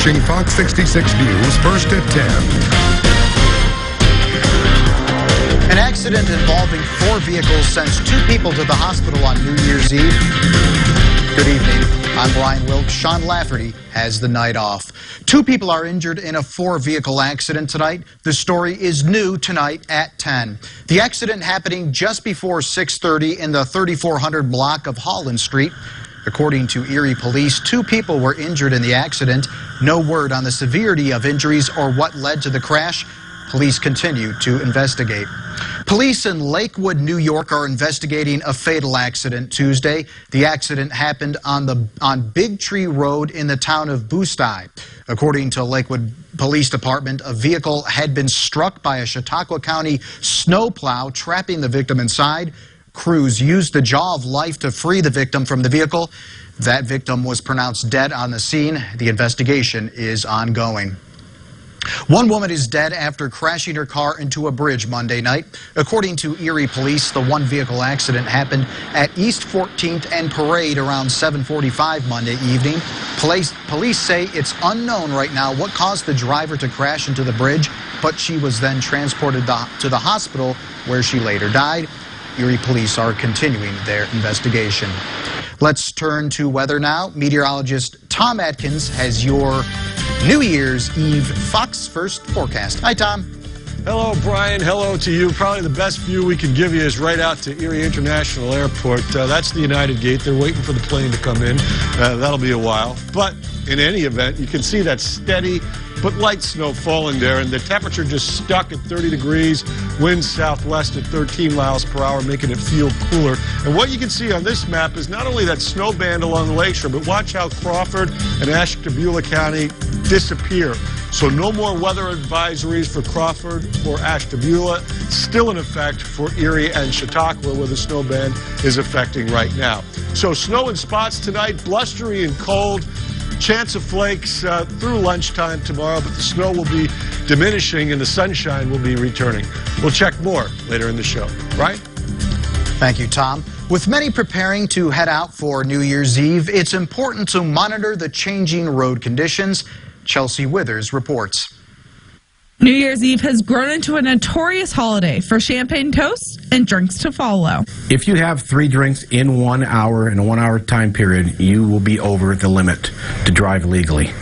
watching Fox 66 News, first at 10. An accident involving 4 vehicles sends 2 people to the hospital on New Year's Eve. Good evening. I'm Brian Wilkes. Sean Lafferty has the night off. 2 people are injured in a 4-vehicle accident tonight. The story is new tonight at 10. The accident happening just before 6:30 in the 3400 block of Holland Street. According to Erie Police, 2 people were injured in the accident. No word on the severity of injuries or what led to the crash. Police continue to investigate. Police in Lakewood, New York are investigating a fatal accident Tuesday. The accident happened on Big Tree Road in the town of Boostai. According to Lakewood Police Department, a vehicle had been struck by a Chautauqua County snowplow, trapping the victim inside. Crews used the jaw of life to free the victim from the vehicle. That victim was pronounced dead on the scene. The investigation is ongoing. 1 woman is dead after crashing her car into a bridge Monday night. According to Erie Police, the 1-vehicle accident happened at East 14th and Parade around 7:45 Monday evening. Police say it's unknown right now what caused the driver to crash into the bridge, but she was then transported to the hospital where she later died. Erie Police are continuing their investigation. Let's turn to weather now. Meteorologist Tom Atkins has your New Year's Eve Fox First forecast. Hi, Tom. Hello, Brian. Hello to you. Probably the best view we can give you is right out to Erie International Airport. That's the United Gate. They're waiting for the plane to come in. That'll be a while. But in any event, you can see that steady but light snow falling there, and the temperature just stuck at 30 degrees, winds southwest at 13 miles per hour, making it feel cooler. And what you can see on this map is not only that snow band along the lakeshore, but watch how Crawford and Ashtabula County disappear. So no more weather advisories for Crawford or Ashtabula, still in effect for Erie and Chautauqua, where the snow band is affecting right now. So snow in spots tonight, blustery and cold. Chance of flakes through lunchtime tomorrow, but the snow will be diminishing and the sunshine will be returning. We'll check more later in the show. Right? Thank you, Tom. With many preparing to head out for New Year's Eve, it's important to monitor the changing road conditions. Chelsea Withers reports. New Year's Eve has grown into a notorious holiday for champagne toasts and drinks to follow. If you have 3 drinks in 1 hour, in a 1-hour time period, you will be over the limit to drive legally.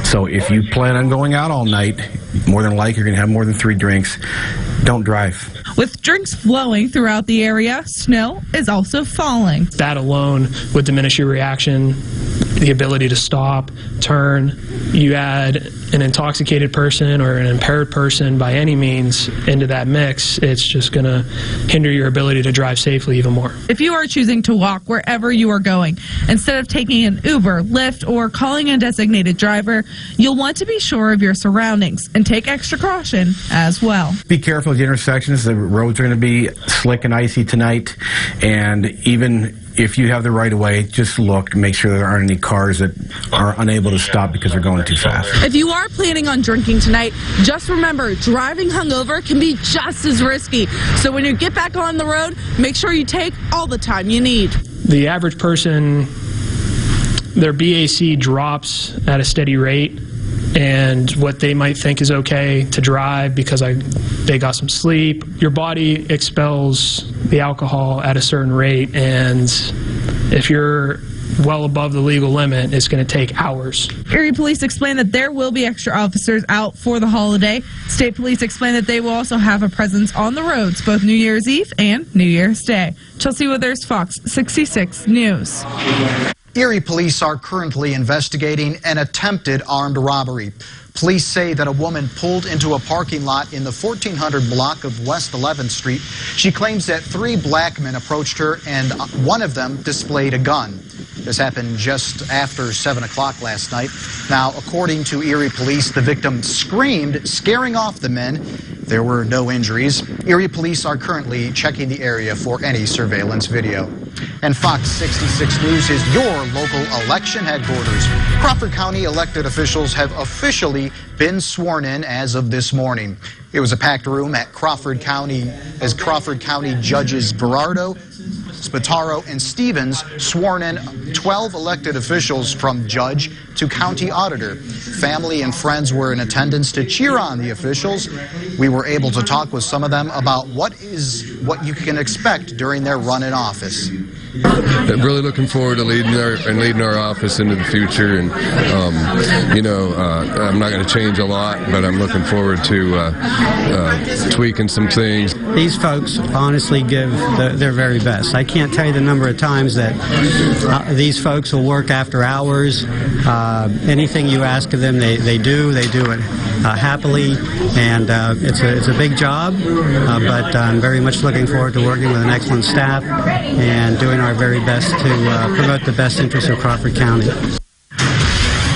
So if you plan on going out all night, more than likely you're going to have more than 3 drinks. Don't drive. With drinks flowing throughout the area, snow is also falling. That alone would diminish your reaction, the ability to stop, turn. You add an intoxicated person or an impaired person by any means into that mix, it's just going to hinder your ability to drive safely even more. If you are choosing to walk wherever you are going, instead of taking an Uber, Lyft, or calling a designated driver, you'll want to be sure of your surroundings and take extra caution as well. Be careful at the intersections. The roads are going to be slick and icy tonight, and even if you have the right of way, just look, make sure there aren't any cars that are unable to stop because they're going too fast. If you are planning on drinking tonight, just remember, driving hungover can be just as risky. So when you get back on the road, make sure you take all the time you need. The average person, their BAC drops at a steady rate, and what they might think is okay to drive because they got some sleep. Your body expels the alcohol at a certain rate, and if you're well above the legal limit, it's going to take hours. Erie Police explain that there will be extra officers out for the holiday. State Police explain that they will also have a presence on the roads both New Year's Eve and New Year's Day. Chelsea Withers, Fox 66 News. Erie Police are currently investigating an attempted armed robbery. Police say that a woman pulled into a parking lot in the 1400 block of West 11th Street. She claims that 3 black men approached her and one of them displayed a gun. This happened just after 7 o'clock last night. Now, according to Erie Police, the victim screamed, scaring off the men. There were no injuries. Erie Police are currently checking the area for any surveillance video. And Fox 66 News is your local election headquarters. Crawford County elected officials have officially been sworn in as of this morning. It was a packed room at Crawford County as Crawford County judges Berardo, Spataro, and Stevens sworn in 12 elected officials from judge to county auditor. family and friends were in attendance to cheer on the officials. We were able to talk with some of them about what you can expect during their run in office. Really looking forward to leading our office into the future, and I'm not going to change a lot, but I'm looking forward to tweaking some things. These folks honestly give their very best. I can't tell you the number of times that these folks will work after hours. Anything you ask of them, they do it happily, and it's a big job, but I'm very much looking forward to working with an excellent staff and doing our very best to promote the best interests of Crawford County.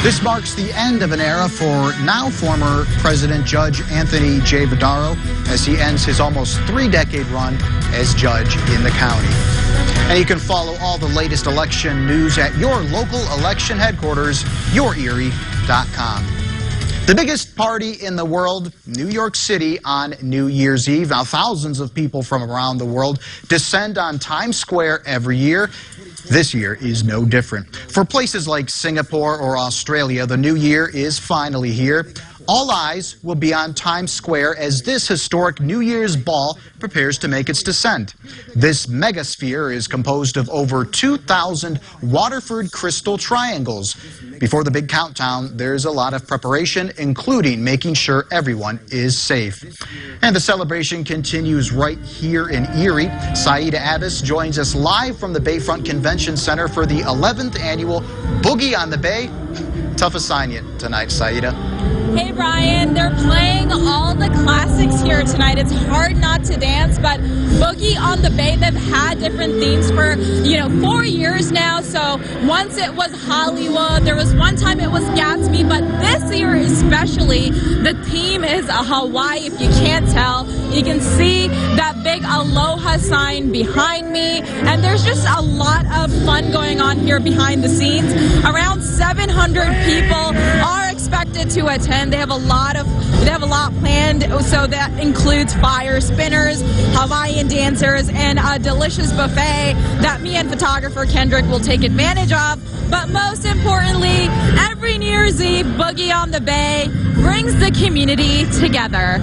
This marks the end of an era for now former President Judge Anthony J. Vidaro as he ends his almost 3-decade run as judge in the county. And you can follow all the latest election news at your local election headquarters, YourErie.com. The biggest party in the world, New York City on New Year's Eve. Now, thousands of people from around the world descend on Times Square every year. This year is no different. For places like Singapore or Australia, the new year is finally here. All eyes will be on Times Square as this historic New Year's ball prepares to make its descent. This megasphere is composed of over 2,000 Waterford crystal triangles. Before the big countdown, there's a lot of preparation, including making sure everyone is safe. And the celebration continues right here in Erie. Saida Abbas joins us live from the Bayfront Convention Center for the 11th annual Boogie on the Bay. Tough assignment tonight, Saida. Hey Brian, they're playing all the classics here tonight. It's hard not to dance, but Boogie on the Bay, they've had different themes for, 4 years now. So once it was Hollywood, there was one time it was Gatsby, but this year especially, the theme is Hawaii. If you can't tell, you can see that big Aloha sign behind me, and there's just a lot of fun going on here behind the scenes. Around 700 people are expected to attend. They have a lot planned, so that includes fire spinners, Hawaiian dancers, and a delicious buffet that me and photographer Kendrick will take advantage of. But most importantly, every New Year's Eve, Boogie on the Bay brings the community together.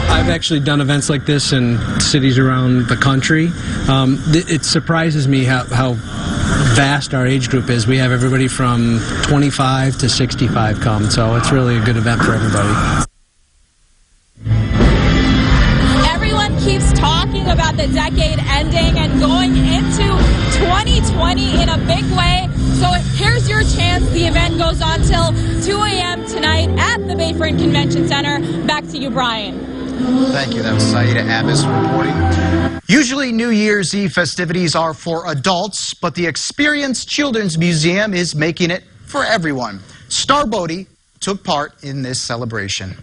I've actually done events like this in cities around the country. It surprises me how vast our age group is. We have everybody from 25 to 65 come, so it's really a good event for everybody. Everyone keeps talking about the decade ending and going into 2020 in a big way. So here's your chance. The event goes on till 2 a.m. tonight at the Bayfront Convention Center. Back to you, Brian. Thank you. That was Saida Abbas reporting. Usually New Year's Eve festivities are for adults, but the Experience Children's Museum is making it for everyone. Star Bodie took part in this celebration.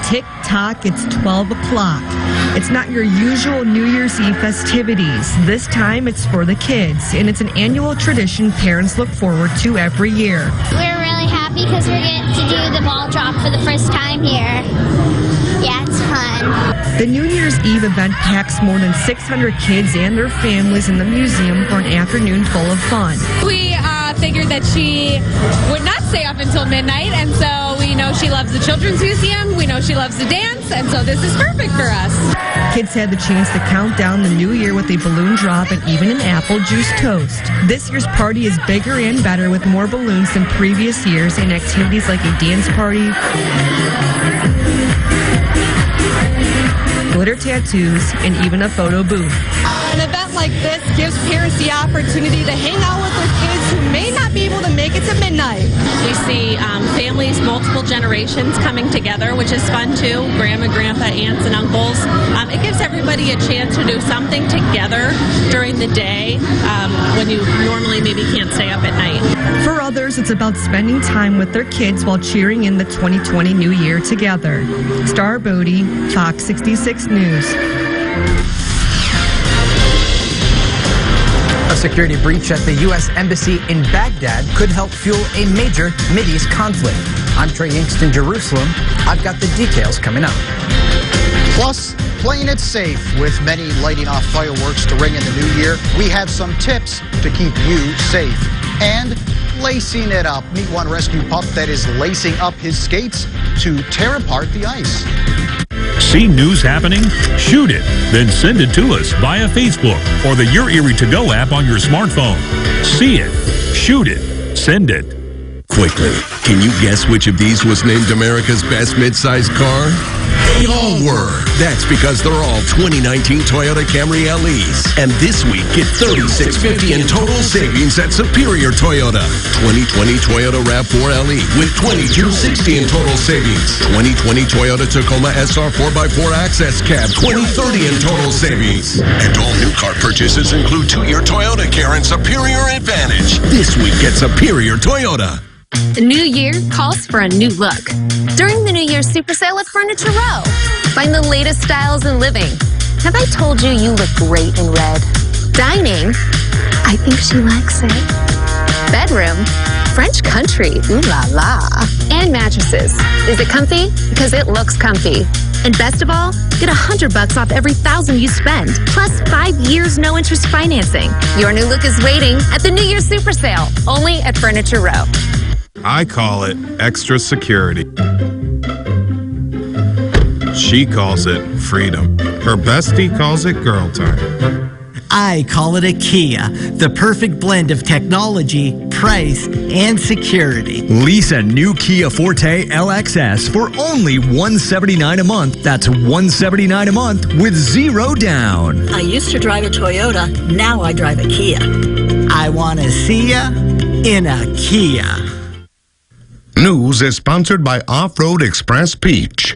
Tick-tock, it's 12 o'clock. It's not your usual New Year's Eve festivities. This time it's for the kids, and it's an annual tradition parents look forward to every year. We're really happy because we're getting to do the ball drop for the first time here. Yeah, it's fun. The New Year's Eve event packs more than 600 kids and their families in the museum for an afternoon full of fun. We figured that she would not stay up until midnight, and so we know she loves the Children's Museum, we know she loves to dance, and so this is perfect for us. Kids had the chance to count down the new year with a balloon drop and even an apple juice toast. This year's party is bigger and better with more balloons than previous years and activities like a dance party, glitter tattoos, and even a photo booth. An event like this gives parents the opportunity to hang out with their kids who may not be able to make it to midnight. We see families, multiple generations coming together, which is fun too. Grandma, grandpa, aunts, and uncles. It gives everybody a chance to do something together during the day when you normally maybe can't stay up at night. For others, it's about spending time with their kids while cheering in the 2020 New Year together. Star Bodie, Fox 66 News. A security breach at the U.S. Embassy in Baghdad could help fuel a major Mideast conflict. I'm Trey Inks in Jerusalem. I've got the details coming up. Plus, playing it safe with many lighting off fireworks to ring in the new year. We have some tips to keep you safe. And lacing it up. Meet one rescue pup that is lacing up his skates to tear apart the ice. See news happening? Shoot it, then send it to us via Facebook or the Your Erie To Go app on your smartphone. See it, shoot it, send it. Quickly, can you guess which of these was named America's best midsize car? They all were. That's because they're all 2019 Toyota Camry LEs. And this week, get $3,650 in total savings at Superior Toyota. 2020 Toyota RAV4 LE with $2,260 in total savings. 2020 Toyota Tacoma SR 4x4 Access Cab, $2,030 in total savings. And all new car purchases include 2-year Toyota Care and Superior Advantage. This week at Superior Toyota. The new year calls for a new look. During the New Year's Super Sale at Furniture Row, find the latest styles in living. Have I told you you look great in red? Dining, I think she likes it. Bedroom, French country, ooh la la. And mattresses. Is it comfy? Because it looks comfy. And best of all, get $100 off every $1,000 you spend, plus 5 years no interest financing. Your new look is waiting at the New Year's Super Sale, only at Furniture Row. I call it extra security. She calls it freedom. Her bestie calls it girl time. I call it a Kia, the perfect blend of technology, price, and security. Lease a new Kia Forte LXS for only $179 a month. That's $179 a month with zero down. I used to drive a Toyota. Now I drive a Kia. I want to see ya in a Kia. News is sponsored by Off-Road Express Peach.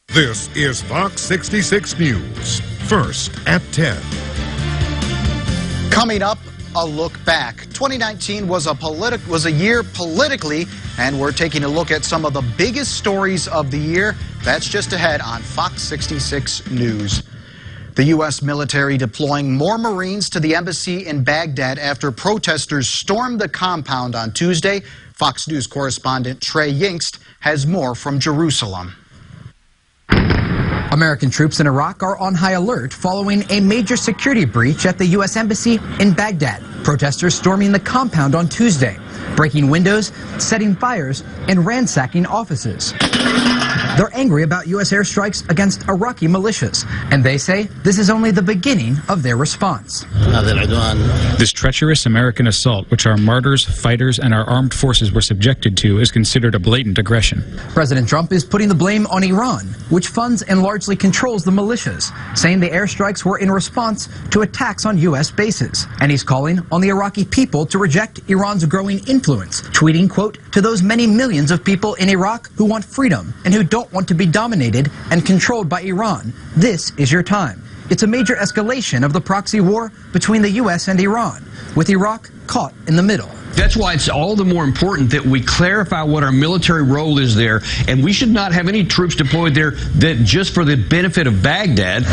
This is Fox 66 News. First at 10. Coming up, a look back. 2019 was a year politically, and we're taking a look at some of the biggest stories of the year. That's just ahead on Fox 66 News. The U.S. military deploying more Marines to the embassy in Baghdad after protesters stormed the compound on Tuesday. Fox News correspondent Trey Yingst has more from Jerusalem. American troops in Iraq are on high alert following a major security breach at the U.S. Embassy in Baghdad. Protesters storming the compound on Tuesday, breaking windows, setting fires, and ransacking offices. They're angry about U.S. airstrikes against Iraqi militias, and they say this is only the beginning of their response. This treacherous American assault, which our martyrs, fighters, and our armed forces were subjected to, is considered a blatant aggression. President Trump is putting the blame on Iran, which funds and largely controls the militias, saying the airstrikes were in response to attacks on U.S. bases. And he's calling on the Iraqi people to reject Iran's growing influence, tweeting, quote, to those many millions of people in Iraq who want freedom and who don't want to be dominated and controlled by Iran. This is your time. It's a major escalation of the proxy war between the U.S. and Iran, with Iraq caught in the middle. That's why it's all the more important that we clarify what our military role is there, and we should not have any troops deployed there that just for the benefit of Baghdad.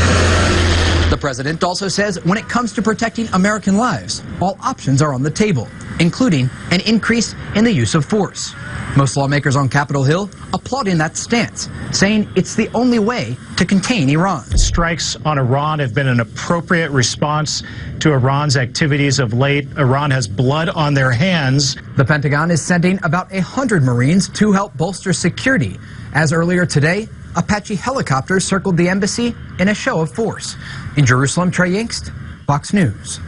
The president also says when it comes to protecting American lives, all options are on the table, including an increase in the use of force. Most lawmakers on Capitol Hill applauding that stance, saying it's the only way to contain Iran. Strikes on Iran have been an appropriate response to Iran's activities of late. Iran has blood on their hands. The Pentagon is sending about 100 Marines to help bolster security, as earlier today, Apache helicopters circled the embassy in a show of force. In Jerusalem, Trey Yingst, Fox News.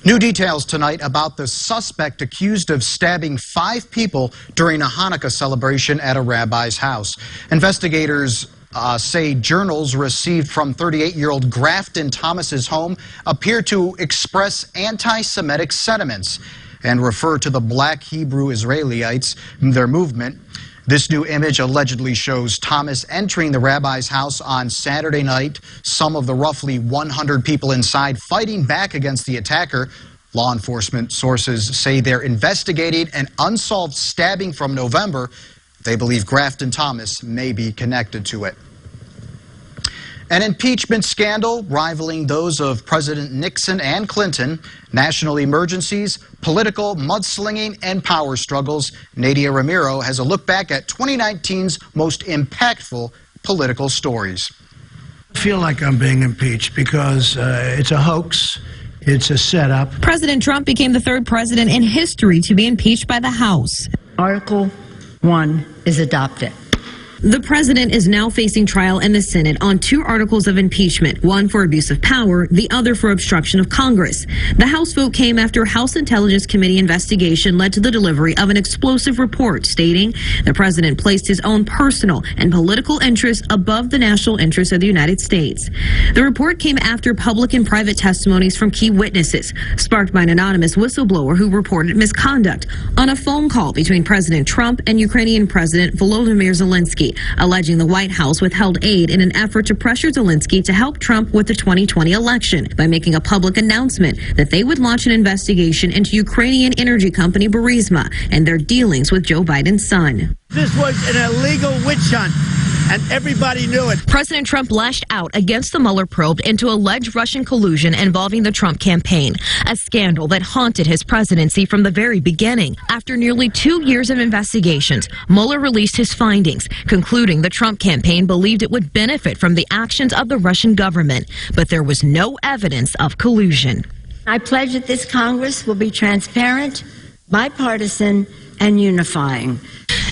New details tonight about the suspect accused of stabbing 5 people during a Hanukkah celebration at a rabbi's house. Investigators say journals received from 38-year-old Grafton Thomas's home appear to express anti-Semitic sentiments and refer to the Black Hebrew Israelites, their movement. This new image allegedly shows Thomas entering the rabbi's house on Saturday night. Some of the roughly 100 people inside fighting back against the attacker. Law enforcement sources say they're investigating an unsolved stabbing from November. They believe Grafton Thomas may be connected to it. An impeachment scandal rivaling those of President Nixon and Clinton, national emergencies, political mudslinging, and power struggles. Nadia Ramiro has a look back at 2019's most impactful political stories. I feel like I'm being impeached because it's a hoax. It's a setup. President Trump became the third president in history to be impeached by the House. Article 1 is adopted. The president is now facing trial in the Senate on 2 articles of impeachment, one for abuse of power, the other for obstruction of Congress. The House vote came after House Intelligence Committee investigation led to the delivery of an explosive report stating the president placed his own personal and political interests above the national interests of the United States. The report came after public and private testimonies from key witnesses, sparked by an anonymous whistleblower who reported misconduct on a phone call between President Trump and Ukrainian President Volodymyr Zelensky, alleging the White House withheld aid in an effort to pressure Zelensky to help Trump with the 2020 election by making a public announcement that they would launch an investigation into Ukrainian energy company Burisma and their dealings with Joe Biden's son. This was an illegal witch hunt, and everybody knew it. President Trump lashed out against the Mueller probe into alleged Russian collusion involving the Trump campaign, a scandal that haunted his presidency from the very beginning. After nearly 2 years of investigations, Mueller released his findings, concluding the Trump campaign believed it would benefit from the actions of the Russian government, but there was no evidence of collusion. I pledge that this Congress will be transparent, bipartisan, and unifying.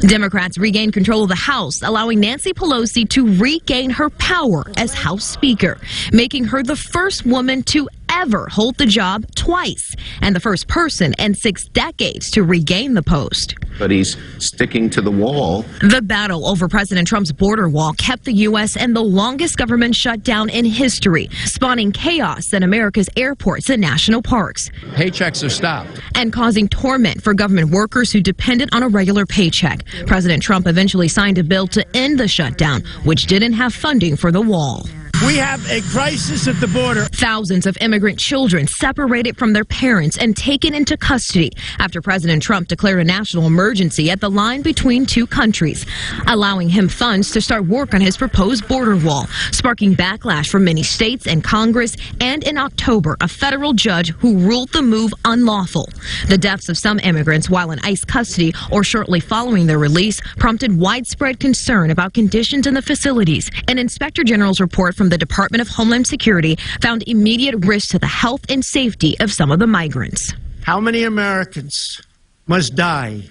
Democrats regained control of the House, allowing Nancy Pelosi to regain her power as House Speaker, making her the first woman to ever hold the job twice and the first person in 6 decades to regain the post. But he's sticking to the wall. The battle over President Trump's border wall kept the U.S. in the longest government shutdown in history, spawning chaos in America's airports and national parks. Paychecks are stopped. And causing torment for government workers who depended on a regular paycheck. President Trump eventually signed a bill to end the shutdown, which didn't have funding for the wall. We have a crisis at the border. Thousands of immigrant children separated from their parents and taken into custody after President Trump declared a national emergency at the line between 2 countries, allowing him funds to start work on his proposed border wall, sparking backlash from many states and Congress, and in October, a federal judge who ruled the move unlawful. The deaths of some immigrants while in ICE custody or shortly following their release prompted widespread concern about conditions in the facilities. An Inspector General's report from the Department of Homeland Security found immediate risk to the health and safety of some of the migrants. How many Americans must die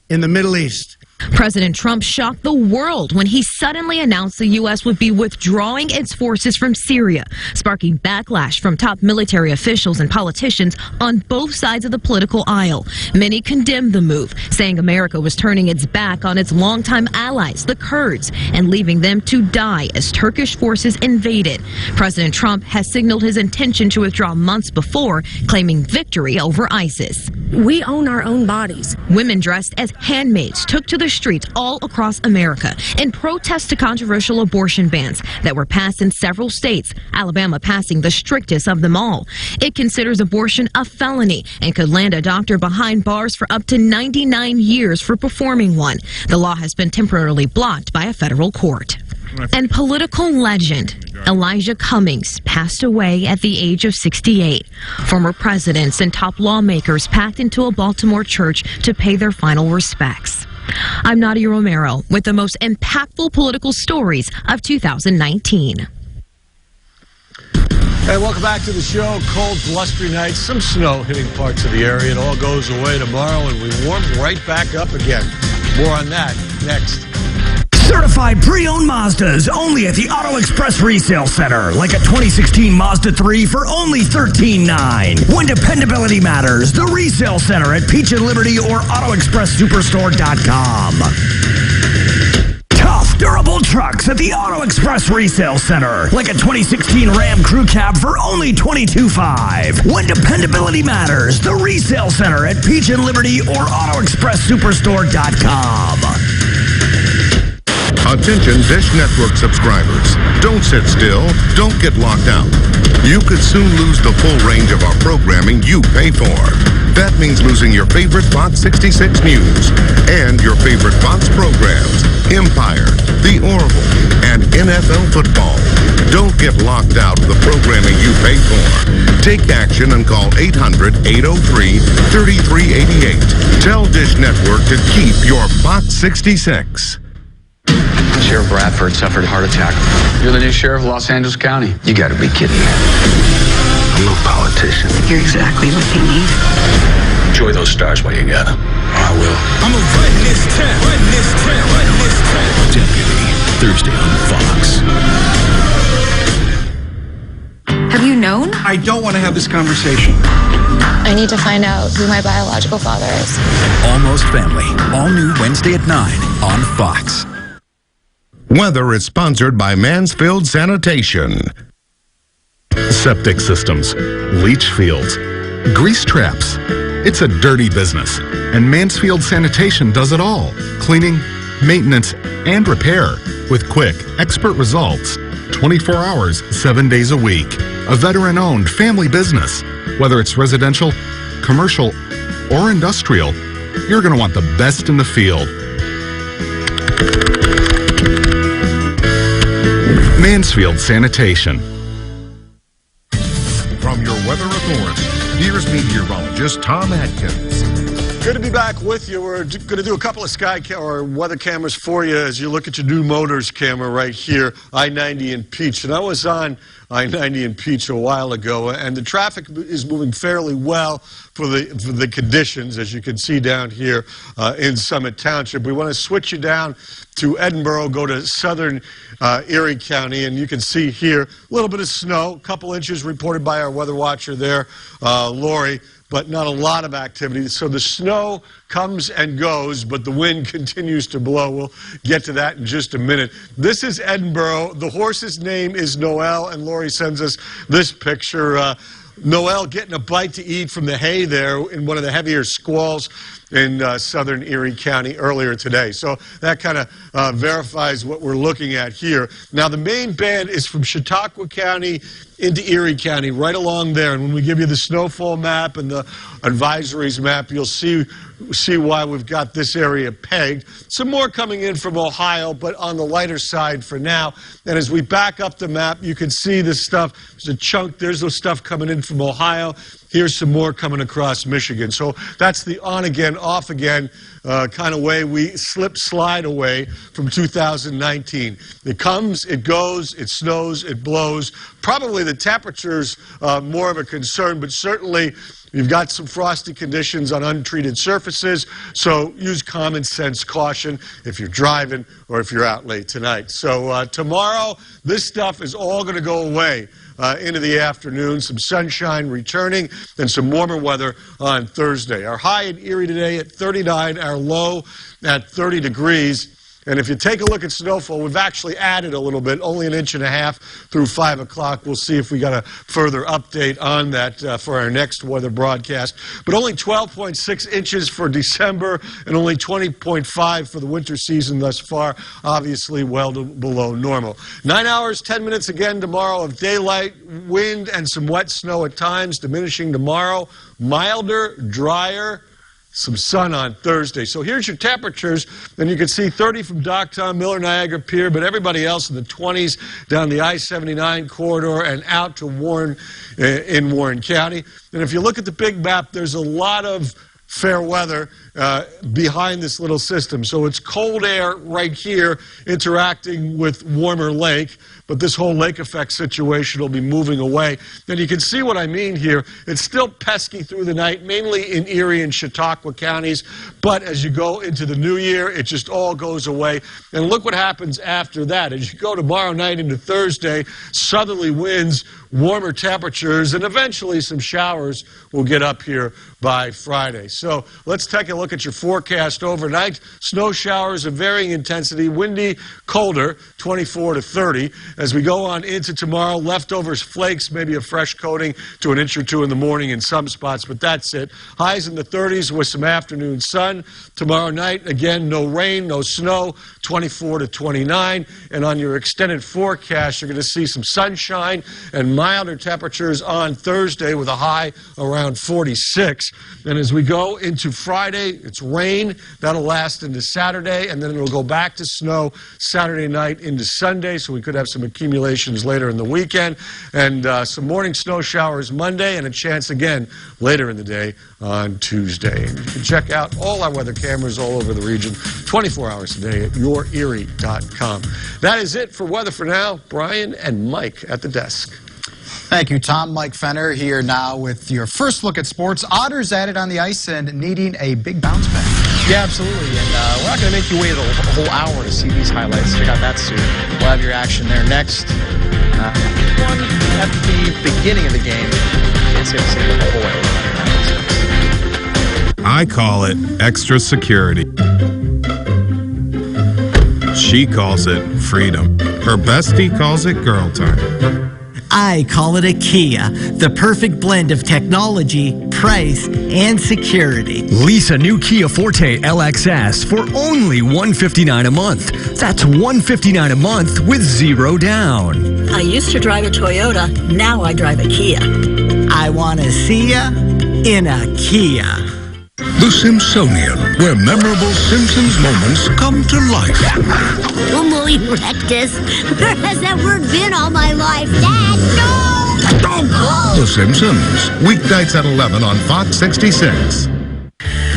in the Middle East? President Trump shocked the world when he suddenly announced the U.S. would be withdrawing its forces from Syria, sparking backlash from top military officials and politicians on both sides of the political aisle. Many condemned the move, saying America was turning its back on its longtime allies, the Kurds, and leaving them to die as Turkish forces invaded. President Trump has signaled his intention to withdraw months before, claiming victory over ISIS. We own our own bodies. Women dressed as handmaids took to the streets all across America in protest to controversial abortion bans that were passed in several states, Alabama passing the strictest of them all. It considers abortion a felony and could land a doctor behind bars for up to 99 years for performing one. The law has been temporarily blocked by a federal court. And political legend Elijah Cummings passed away at the age of 68. Former presidents and top lawmakers packed into a Baltimore church to pay their final respects. I'm Nadia Romero with the most impactful political stories of 2019. Hey, welcome back to the show. Cold, blustery nights, some snow hitting parts of the area. It all goes away tomorrow, and we warm right back up again. More on that next. Certified pre-owned Mazdas only at the Auto Express Resale Center. Like a 2016 Mazda 3 for only $13,900. When dependability matters, the Resale Center at Peach and Liberty or AutoExpressSuperstore.com. Tough, durable trucks at the Auto Express Resale Center. Like a 2016 Ram Crew Cab for only $22,500. When dependability matters, the Resale Center at Peach and Liberty or AutoExpressSuperstore.com. Attention Dish Network subscribers. Don't sit still. Don't get locked out. You could soon lose the full range of our programming you pay for. That means losing your favorite Fox 66 News and your favorite Fox programs, Empire, The Orville, and NFL football. Don't get locked out of the programming you pay for. Take action and call 800-803-3388. Tell Dish Network to keep your Fox 66. Sheriff Bradford suffered a heart attack. You're the new sheriff of Los Angeles County. You gotta be kidding me. I'm no politician. You're exactly what they need. Enjoy those stars while you got them. I will. I'm a run this town, run this town, run this town. Deputy, Thursday on Fox. Have you known? I don't want to have this conversation. I need to find out who my biological father is. Almost Family. All new Wednesday at 9 on Fox. Weather is sponsored by Mansfield Sanitation. Septic systems, leach fields, grease traps. It's a dirty business, and Mansfield Sanitation does it all. Cleaning, maintenance, and repair with quick, expert results. 24 hours, 7 days a week. A veteran-owned family business. Whether it's residential, commercial, or industrial, you're going to want the best in the field. Mansfield Sanitation. From your weather authority, here's meteorologist Tom Atkins. Good to be back with you. We're going to do a couple of weather cameras for you as you look at your new Motors camera right here, I-90 in Peach. And I was on I-90 in Peach a while ago, and the traffic is moving fairly well for the conditions, as you can see down here in Summit Township. We want to switch you down to Edinboro, go to southern Erie County, and you can see here a little bit of snow, a couple inches reported by our weather watcher there, Lori, but not a lot of activity. So the snow comes and goes, but the wind continues to blow. We'll get to that in just a minute. This is Edinboro. The horse's name is Noel, and Lori sends us this picture. Noel getting a bite to eat from the hay there in one of the heavier squalls in southern Erie County earlier today. So that kind of verifies what we're looking at here. Now, the main band is from Chautauqua County into Erie County, right along there. And when we give you the snowfall map and the advisories map, you'll see why we've got this area pegged. Some more coming in from Ohio, but on the lighter side for now. And as we back up the map, you can see this stuff. There's a chunk. There's the stuff coming in from Ohio. Here's some more coming across Michigan. So that's the on-again, off-again kind of way we slide away from 2019. It comes, it goes, it snows, it blows. Probably the temperature's more of a concern, but certainly you've got some frosty conditions on untreated surfaces, so use common sense caution if you're driving or if you're out late tonight. So tomorrow, this stuff is all going to go away into the afternoon. Some sunshine returning and some warmer weather on Thursday. Our high in Erie today at 39, our low at 30 degrees. And if you take a look at snowfall, we've actually added a little bit, only 1.5 inches through 5 o'clock. We'll see if we got a further update on that for our next weather broadcast. But only 12.6 inches for December and only 20.5 for the winter season thus far, obviously well below normal. 9 hours, 10 minutes again tomorrow of daylight, wind, and some wet snow at times, diminishing tomorrow. Milder, drier. Some sun on Thursday. So here's your temperatures, and you can see 30 from Docktown, Miller, Niagara Pier, but everybody else in the 20s down the I-79 corridor and out to Warren in Warren County. And if you look at the big map, there's a lot of fair weather behind this little system. So it's cold air right here interacting with warmer lake, but this whole lake effect situation will be moving away. And you can see what I mean here. It's still pesky through the night, mainly in Erie and Chautauqua counties, but as you go into the new year, it just all goes away. And look what happens after that. As you go tomorrow night into Thursday, southerly winds, warmer temperatures, and eventually some showers will get up here by Friday. So let's take a look look at your forecast overnight. Snow showers of varying intensity, windy, colder, 24 to 30. As we go on into tomorrow, leftovers, flakes, maybe a fresh coating to an inch or two in the morning in some spots, but that's it. Highs in the 30s with some afternoon sun. Tomorrow night, again, no rain, no snow, 24 to 29. And on your extended forecast, you're going to see some sunshine and milder temperatures on Thursday with a high around 46. And as we go into Friday, it's rain. That'll last into Saturday, and then it'll go back to snow Saturday night into Sunday, so we could have some accumulations later in the weekend. And some morning snow showers Monday, and a chance again later in the day on Tuesday. And you can check out all our weather cameras all over the region 24 hours a day at yourerie.com. That is it for weather for now. Brian and Mike at the desk. Thank you, Tom. Mike Fenner here now with your first look at sports. Otters added on the ice and needing a big bounce back. Yeah, absolutely. And we're not going to make you wait a whole hour to see these highlights. Check out that soon. We'll have your action there next. One at the beginning of the game. It's going to see the whole way. I call it extra security. She calls it freedom. Her bestie calls it girl time. I call it a Kia, the perfect blend of technology, price, and security. Lease a new Kia Forte LXS for only $159 a month. That's $159 a month with zero down. I used to drive a Toyota. Now I drive a Kia. I want to see ya in a Kia. The Simpsonian, where memorable Simpsons moments come to life. Homo erectus. Where has that word been all my life, Dad? No! The Simpsons, weeknights at 11 on Fox 66.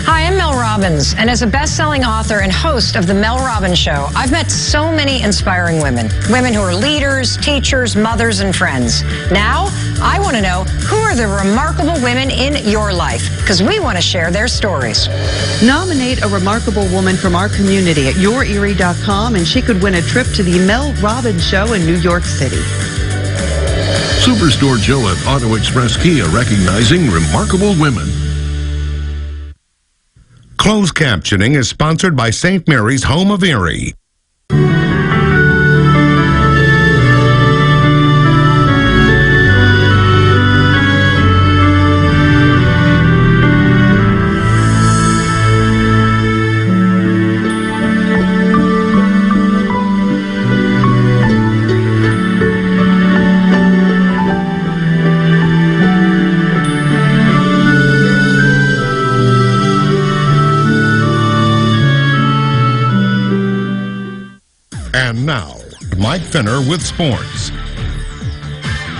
Hi, I'm Mel Robbins, and as a best-selling author and host of The Mel Robbins Show, I've met so many inspiring women. Women who are leaders, teachers, mothers, and friends. Now, I want to know, who are the remarkable women in your life? Because we want to share their stories. Nominate a remarkable woman from our community at yourerie.com, and she could win a trip to the Mel Robbins Show in New York City. Superstore Joe at Auto Express Kia recognizing remarkable women. Closed captioning is sponsored by St. Mary's Home of Erie. And now, Mike Fenner with sports.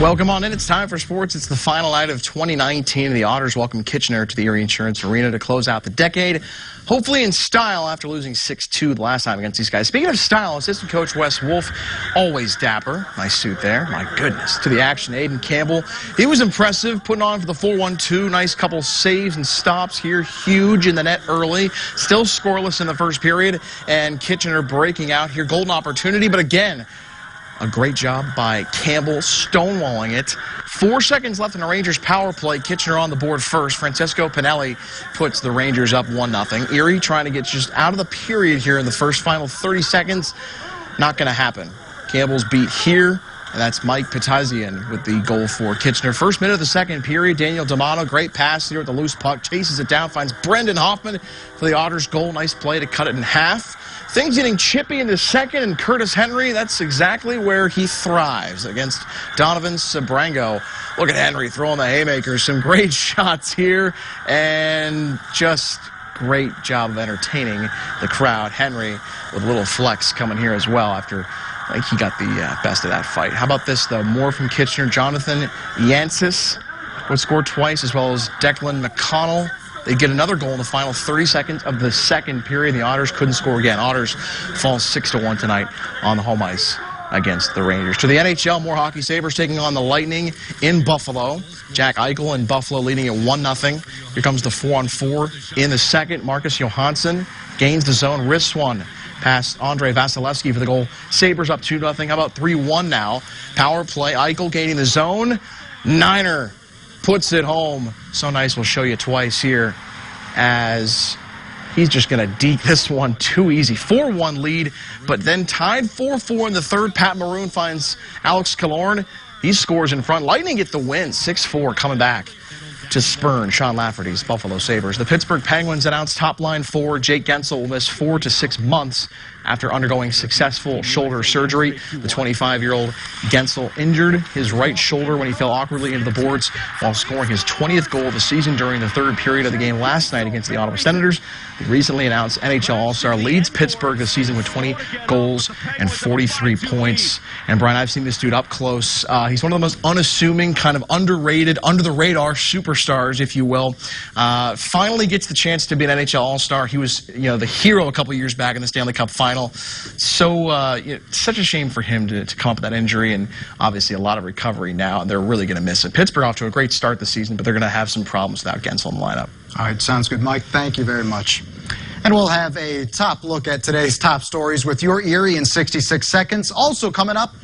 Welcome on in. It's time for sports. It's the final night of 2019. The Otters welcome Kitchener to the Erie Insurance Arena to close out the decade, hopefully in style after losing 6-2 the last time against these guys. Speaking of style, assistant coach Wes Wolf, always dapper. Nice suit there. My goodness. To the action, Aiden Campbell. He was impressive, putting on for the 4-1-2. Nice couple saves and stops here. Huge in the net early. Still scoreless in the first period. And Kitchener breaking out here. Golden opportunity, but again, a great job by Campbell, stonewalling it. 4 seconds left in the Rangers' power play. Kitchener on the board first. Francesco Pinelli puts the Rangers up 1-0. Erie trying to get just out of the period here in the final 30 seconds. Not going to happen. Campbell's beat here, and that's Mike Petazian with the goal for Kitchener. First minute of the second period, Daniel D'Amato, great pass here with the loose puck, chases it down, finds Brendan Hoffman for the Otters' goal. Nice play to cut it in half. Things getting chippy in the second, and Curtis Henry, that's exactly where he thrives against Donovan Sabrango. Look at Henry throwing the haymakers. Some great shots here, and just great job of entertaining the crowd. Henry with a little flex coming here as well after I think he got the best of that fight. How about this, though? More from Kitchener. Jonathan Yancis would score twice, as well as Declan McConnell. They get another goal in the final 30 seconds of the second period. The Otters couldn't score again. Otters fall 6-1 tonight on the home ice against the Rangers. To the NHL, more hockey. Sabres taking on the Lightning in Buffalo. Jack Eichel in Buffalo leading at 1-0. Here comes the 4-on-4 in the second. Marcus Johansson gains the zone. Wrists one past Andrei Vasilevsky for the goal. Sabres up 2-0. How about 3-1 now? Power play. Eichel gaining the zone. Niner puts it home. So nice. We'll show you twice here as He's just going to deke this one too easy. 4-1 lead, but then tied 4-4 in the third. Pat Maroon finds Alex Killorn. He scores in front. Lightning get the win, 6-4, coming back to spurn Sean Lafferty's Buffalo Sabres. The Pittsburgh Penguins announced top line forward Jake Guentzel will miss 4 to 6 months after undergoing successful shoulder surgery. The 25-year-old Guentzel injured his right shoulder when he fell awkwardly into the boards while scoring his 20th goal of the season during the third period of the game last night against the Ottawa Senators. The recently announced NHL All-Star leads Pittsburgh this season with 20 goals and 43 points. And Brian, I've seen this dude up close. He's one of the most unassuming, kind of underrated, under-the-radar superstars, if you will. Finally gets the chance to be an NHL All-Star. He was, the hero a couple years back in the Stanley Cup Final. So, such a shame for him to come up with that injury, and obviously a lot of recovery now. They're really going to miss it. Pittsburgh off to a great start this season, but they're going to have some problems without Guentzel in the lineup. All right, sounds good, Mike. Thank you very much. And we'll have a top look at today's top stories with your Erie in 66 seconds. Also coming up,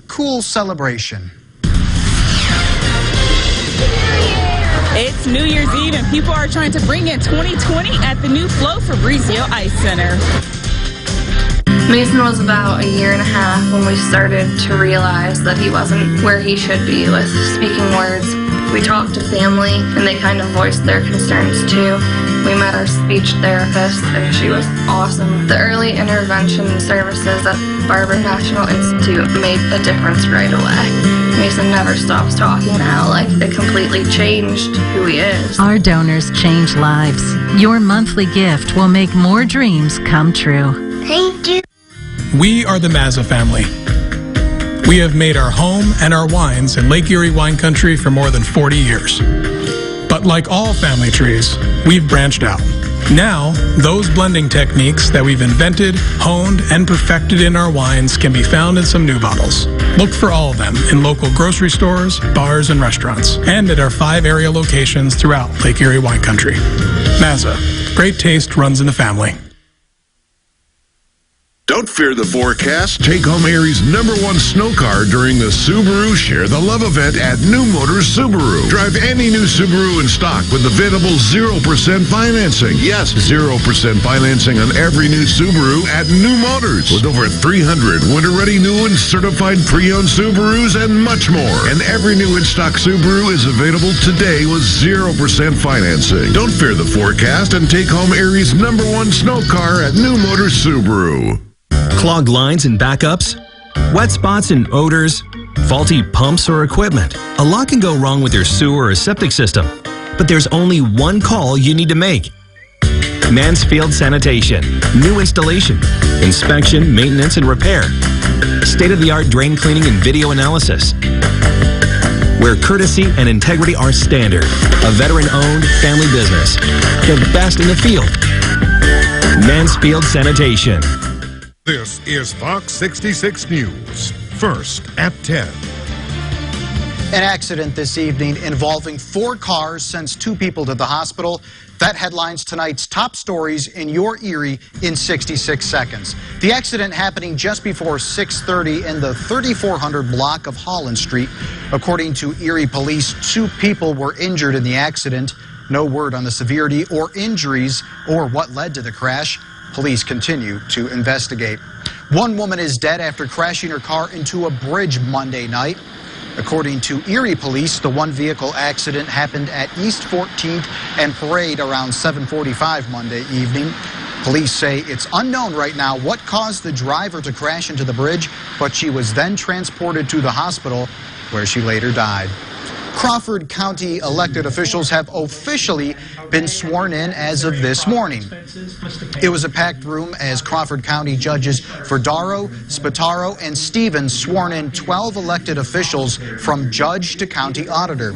cool celebration. It's New Year's Eve, and people are trying to bring in 2020 at the new Flo Fabrizio Ice Center. Mason was about a year and a half when we started to realize that he wasn't where he should be with speaking words. We talked to family, and they kind of voiced their concerns too. We met our speech therapist, and she was awesome. The early intervention services at Barber National Institute made a difference right away. Mason never stops talking now, like it completely changed who he is. Our donors change lives. Your monthly gift will make more dreams come true. Thank you. We are the Mazza family. We have made our home and our wines in Lake Erie wine country for more than 40 years. But like all family trees, we've branched out. Now, those blending techniques that we've invented, honed, and perfected in our wines can be found in some new bottles. Look for all of them in local grocery stores, bars, and restaurants, and at our 5 area locations throughout Lake Erie wine country. Mazza, great taste runs in the family. Don't fear the forecast. Take home Erie's #1 snow car during the Subaru Share the Love event at New Motors Subaru. Drive any new Subaru in stock with available 0% financing. Yes, 0% financing on every new Subaru at New Motors. With over 300 winter-ready new and certified pre-owned Subarus and much more. And every new in-stock Subaru is available today with 0% financing. Don't fear the forecast and take home Erie's #1 snow car at New Motors Subaru. Clogged lines and backups, wet spots and odors, faulty pumps or equipment. A lot can go wrong with your sewer or septic system, but there's only one call you need to make. Mansfield Sanitation. New installation, inspection, maintenance, and repair. State-of-the-art drain cleaning and video analysis. Where courtesy and integrity are standard. A veteran-owned family business. The best in the field. Mansfield Sanitation. This is Fox 66 News. First at 10. An accident this evening involving 4 cars sends 2 people to the hospital. That headlines tonight's top stories in your Erie in 66 seconds. The accident happening just before 6:30 in the 3400 block of Holland Street. According to Erie police, 2 people were injured in the accident. No word on the severity or injuries or what led to the crash. Police continue to investigate. 1 woman is dead after crashing her car into a bridge Monday night. According to Erie police, the 1-vehicle accident happened at East 14th and Parade around 7:45 Monday evening. Police say it's unknown right now what caused the driver to crash into the bridge, but she was then transported to the hospital where she later died. Crawford County elected officials have officially been sworn in as of this morning. It was a packed room as Crawford County judges Verdaro, Spataro, and Stevens sworn in 12 elected officials from judge to county auditor.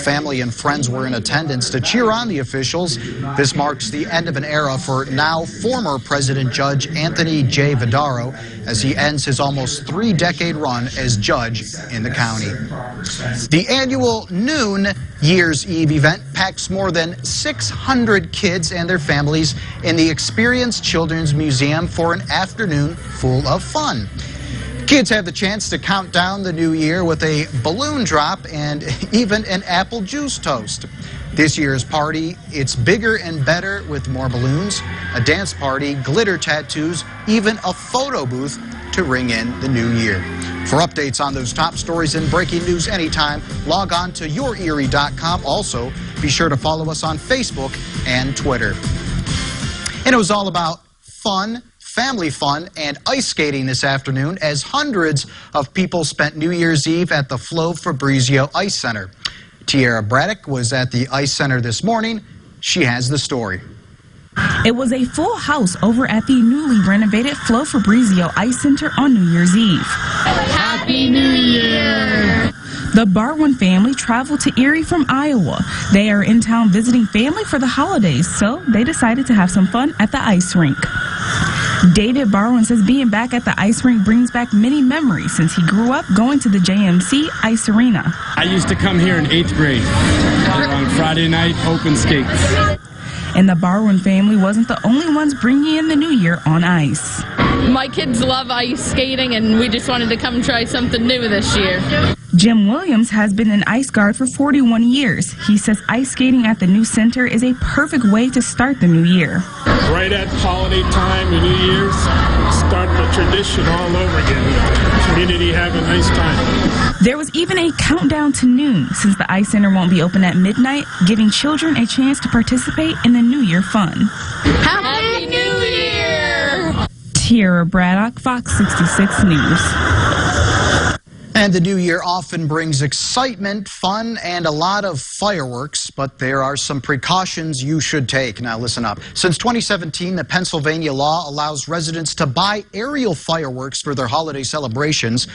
Family and friends were in attendance to cheer on the officials. This marks the end of an era for now former President Judge Anthony J. Verdaro as he ends his almost 3-decade run as judge in the county. The annual Noon Year's Eve event packs more than 600 kids and their families in the Experience Children's Museum for an afternoon full of fun. Kids have the chance to count down the new year with a balloon drop and even an apple juice toast. This year's party, it's bigger and better with more balloons, a dance party, glitter tattoos, even a photo booth to ring in the new year. For updates on those top stories and breaking news anytime, log on to YourErie.com. Also, be sure to follow us on Facebook and Twitter. And it was all about fun, family fun, and ice skating this afternoon as hundreds of people spent New Year's Eve at the Flo Fabrizio Ice Center. Tiara Braddock was at the Ice Center this morning. She has the story. It was a full house over at the newly renovated Flo Fabrizio Ice Center on New Year's Eve. Happy New Year! The Barwin family traveled to Erie from Iowa. They are in town visiting family for the holidays, so they decided to have some fun at the ice rink. David Barwin says being back at the ice rink brings back many memories since he grew up going to the JMC Ice Arena. I used to come here in 8th grade on Friday night open skates. And the Barwin family wasn't the only ones bringing in the new year on ice. My kids love ice skating, and we just wanted to come try something new this year. Jim Williams has been an ice guard for 41 years. He says ice skating at the new center is a perfect way to start the new year. Right at holiday time and New Year's, start the tradition all over again. Community have a nice time. There was even a countdown to noon since the ice center won't be open at midnight, giving children a chance to participate in the New Year fun. Happy New Year! Tiara Braddock, Fox 66 News. And the new year often brings excitement, fun, and a lot of fireworks, but there are some precautions you should take. Now listen up. Since 2017, the Pennsylvania law allows residents to buy aerial fireworks for their holiday celebrations.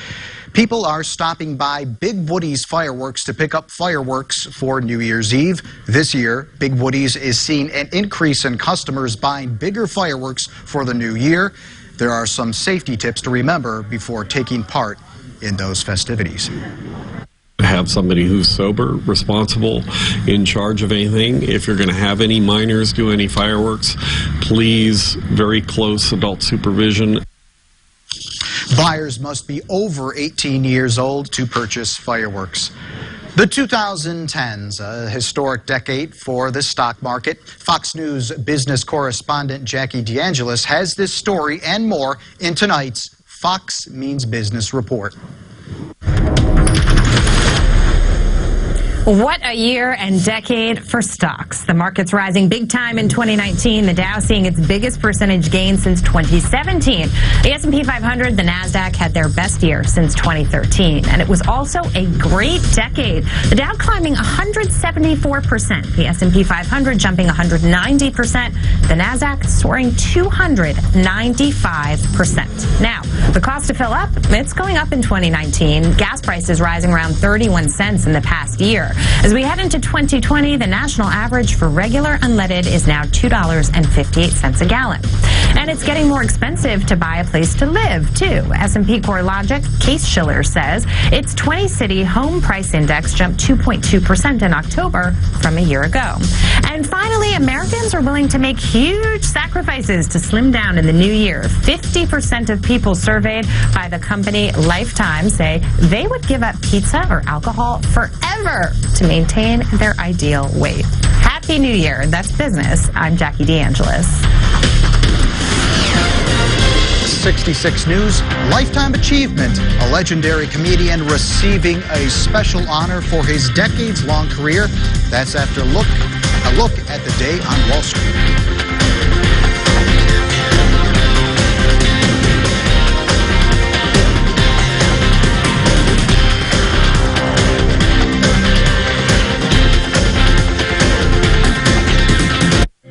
People are stopping by Big Woody's Fireworks to pick up fireworks for New Year's Eve. This year, Big Woody's is seeing an increase in customers buying bigger fireworks for the new year. There are some safety tips to remember before taking part in those festivities. Have somebody who's sober, responsible, in charge of anything. If you're going to have any minors do any fireworks, please, very close adult supervision. Buyers must be over 18 years old to purchase fireworks. The 2010s, a historic decade for the stock market. Fox News business correspondent Jackie DeAngelis has this story and more in tonight's Fox Means Business report. What a year and decade for stocks. The market's rising big time in 2019. The Dow seeing its biggest percentage gain since 2017. The S&P 500, the NASDAQ had their best year since 2013. And it was also a great decade. The Dow climbing 174%. The S&P 500 jumping 190%. The NASDAQ soaring 295%. Now, the cost to fill up, it's going up in 2019. Gas prices rising around 31 cents in the past year. As we head into 2020, the national average for regular unleaded is now $2.58 a gallon. And it's getting more expensive to buy a place to live, too. S&P CoreLogic Case-Shiller says its 20-city home price index jumped 2.2% in October from a year ago. And finally, Americans are willing to make huge sacrifices to slim down in the new year. 50% of people surveyed by the company Lifetime say they would give up pizza or alcohol forever to maintain their ideal weight. Happy New Year. That's business. I'm Jackie DeAngelis. 66 News, Lifetime Achievement, a legendary comedian receiving a special honor for his decades-long career. That's after a look at the day on Wall Street.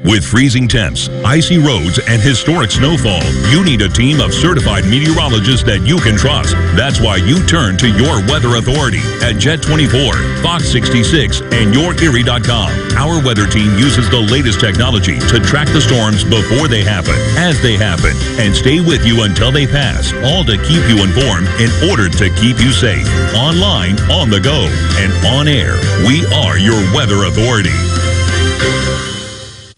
With freezing temps, icy roads, and historic snowfall, you need a team of certified meteorologists that you can trust. That's why you turn to your weather authority at Jet 24, Fox 66, and YourErie.com. Our weather team uses the latest technology to track the storms before they happen, as they happen, and stay with you until they pass, all to keep you informed in order to keep you safe. Online, on the go, and on air, we are your weather authority.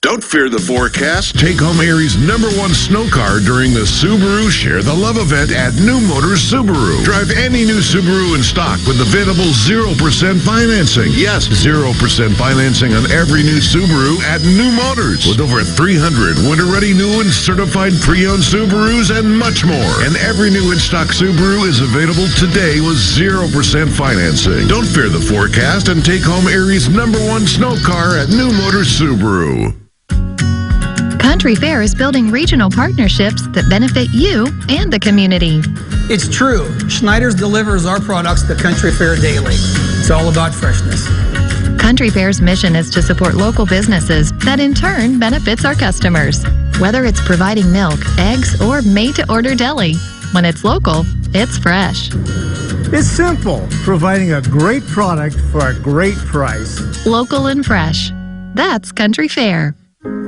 Don't fear the forecast. Take home Erie's #1 snow car during the Subaru Share the Love event at New Motors Subaru. Drive any new Subaru in stock with available 0% financing. Yes, 0% financing on every new Subaru at New Motors. With over 300 winter-ready new and certified pre-owned Subarus and much more. And every new in-stock Subaru is available today with 0% financing. Don't fear the forecast and take home Erie's #1 snow car at New Motors Subaru. Country Fair is building regional partnerships that benefit you and the community. It's true. Schneider's delivers our products to Country Fair daily. It's all about freshness. Country Fair's mission is to support local businesses that in turn benefits our customers. Whether it's providing milk, eggs, or made-to-order deli, when it's local, it's fresh. It's simple, providing a great product for a great price. Local and fresh. That's Country Fair.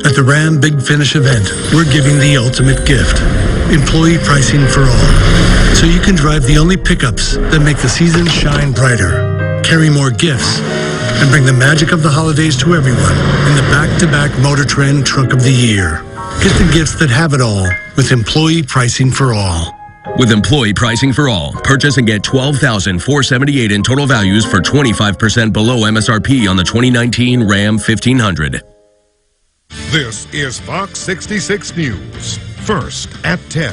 At the Ram Big Finish event, we're giving the ultimate gift. Employee pricing for all. So you can drive the only pickups that make the season shine brighter, carry more gifts, and bring the magic of the holidays to everyone in the back-to-back Motor Trend Truck of the Year. Get the gifts that have it all with employee pricing for all. With employee pricing for all, purchase and get $12,478 in total values for 25% below MSRP on the 2019 Ram 1500. This is Fox 66 News. First at 10.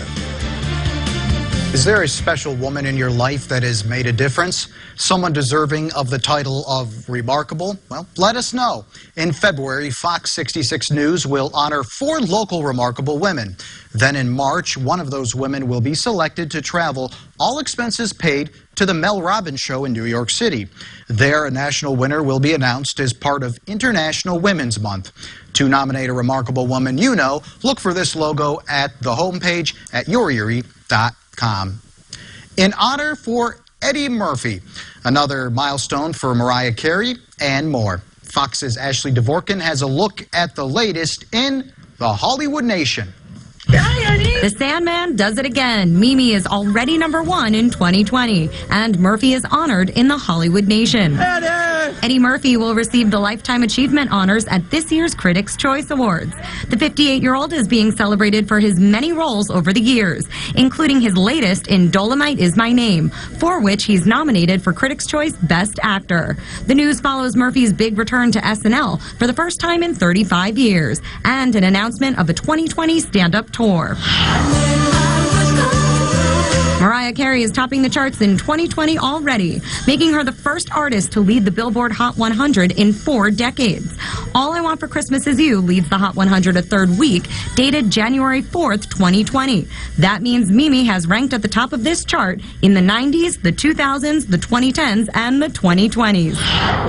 Is there a special woman in your life that has made a difference? Someone deserving of the title of remarkable? Well, let us know. In February, Fox 66 News will honor 4 local remarkable women. Then in March, one of those women will be selected to travel, all expenses paid, to the Mel Robbins Show in New York City. There, a national winner will be announced as part of International Women's Month. To nominate a remarkable woman you know, look for this logo at the homepage at yourerie.com. In honor for Eddie Murphy, another milestone for Mariah Carey, and more. Fox's Ashley Dvorkin has a look at the latest in the Hollywood Nation. The Sandman does it again. Mimi is already #1 in 2020, and Murphy is honored in the Hollywood Nation. Eddie Murphy will receive the Lifetime Achievement Honors at this year's Critics' Choice Awards. The 58-year-old is being celebrated for his many roles over the years, including his latest in Dolomite Is My Name, for which he's nominated for Critics' Choice Best Actor. The news follows Murphy's big return to SNL for the first time in 35 years, and an announcement of a 2020 stand-up tour. Mariah Carey is topping the charts in 2020 already, making her the first artist to lead the Billboard Hot 100 in 4 decades. All I Want for Christmas Is You leads the Hot 100 a third week, dated January 4th, 2020. That means Mimi has ranked at the top of this chart in the 90s, the 2000s, the 2010s, and the 2020s.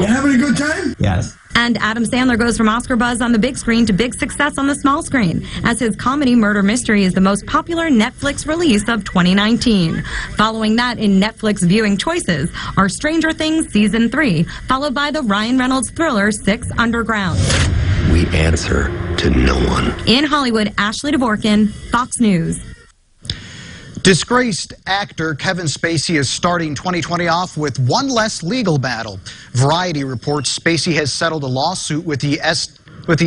You having a good time? Yes. And Adam Sandler goes from Oscar buzz on the big screen to big success on the small screen, as his comedy Murder Mystery is the most popular Netflix release of 2019. Following that in Netflix viewing choices are Stranger Things Season 3, followed by the Ryan Reynolds thriller 6 Underground. We answer to no one. In Hollywood, Ashley Dvorkin, Fox News. Disgraced actor Kevin Spacey is starting 2020 off with one less legal battle. Variety reports Spacey has settled a lawsuit with the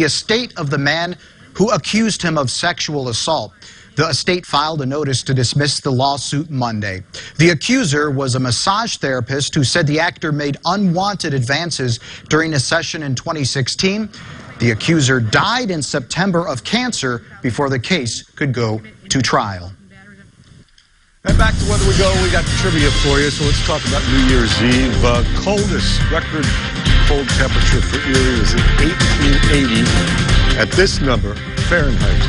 estate of the man who accused him of sexual assault. The estate filed a notice to dismiss the lawsuit Monday. The accuser was a massage therapist who said the actor made unwanted advances during a session in 2016. The accuser died in September of cancer before the case could go to trial. And back to weather we go. We got trivia for you, so let's talk about New Year's Eve. Coldest record cold temperature for Erie was in 1880 at this number, Fahrenheit.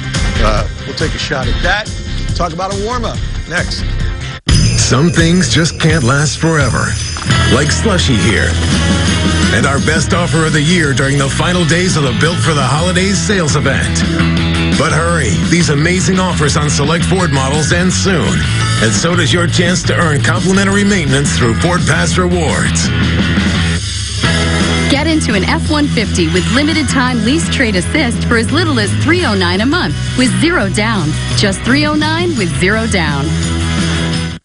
We'll take a shot at that. Talk about a warm-up next. Some things just can't last forever, like Slushy here. And our best offer of the year during the final days of the Built for the Holidays sales event. But hurry, these amazing offers on select Ford models end soon. And so does your chance to earn complimentary maintenance through Ford Pass Rewards. Get into an F-150 with limited time lease trade assist for as little as $309 a month with 0 down. Just $309 with 0 down.